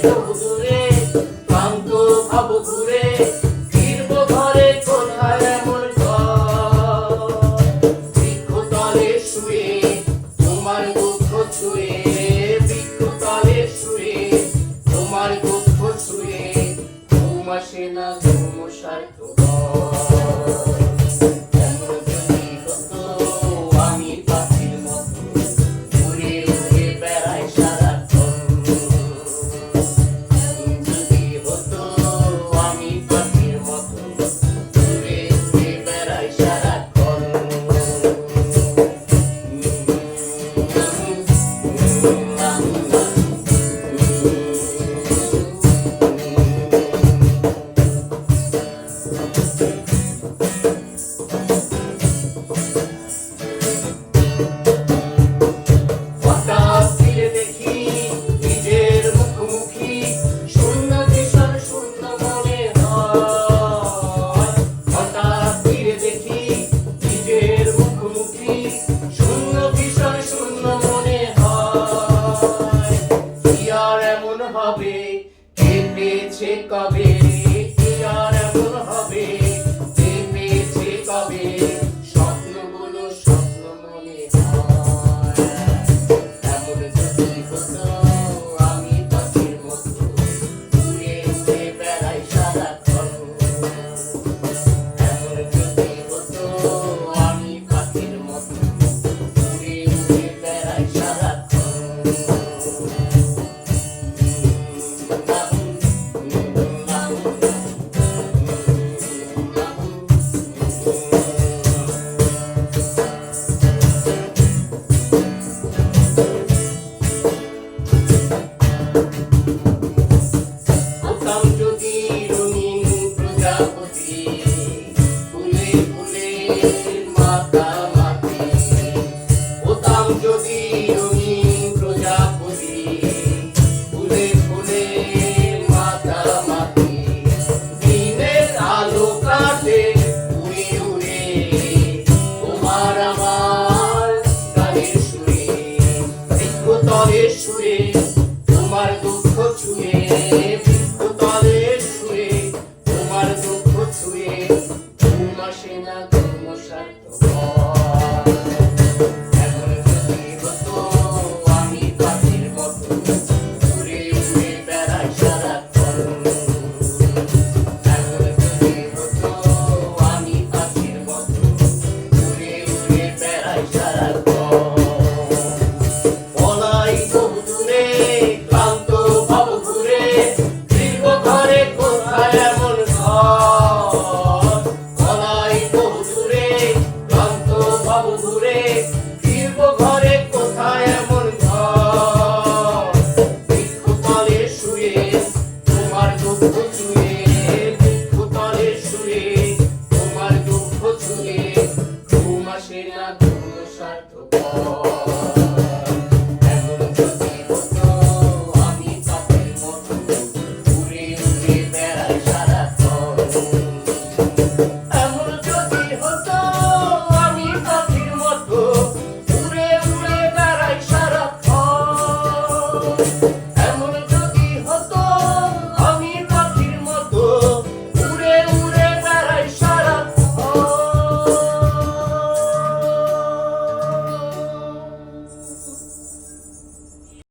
বহুদূরে ক্লান্ত ভাব ঘুরে ফিরব ঘরে কোথায় এমন ঘর বৃক্ষতলে শুয়ে তোমার দুঃখ ছুঁয়ে বৃক্ষতলে শুয়ে তোমার দুঃখ ছুঁয়ে ঘুম আসে না ঘুম সার্থক পেয়েছে কবে কি আর এমন হবে পেয়েছে কবে স্বপ্নগুলো স্বপ্ন মনে হয় এমন যদি হতো আমি পাখির মতো উড়ে উড়ে বেড়াই সারাক্ষণ এমন যদি হতো আমি পাখির মতো উড়ে উড়ে বেড়াই সারাক্ষণ তোমার দুঃখ ছুঁয়ে বৃক্ষতলে শুয়ে তোমার দুঃখ ছুঁয়ে ঘুম আসে না ঘুম সার্থক এমন যদি হতো আমি পাখির মতো উড়ে উড়ে বেড়াই সারাক্ষণ এমন যদি হতো আমি পাখির মতো উড়ে উড়ে বেড়াই সারাক্ষণ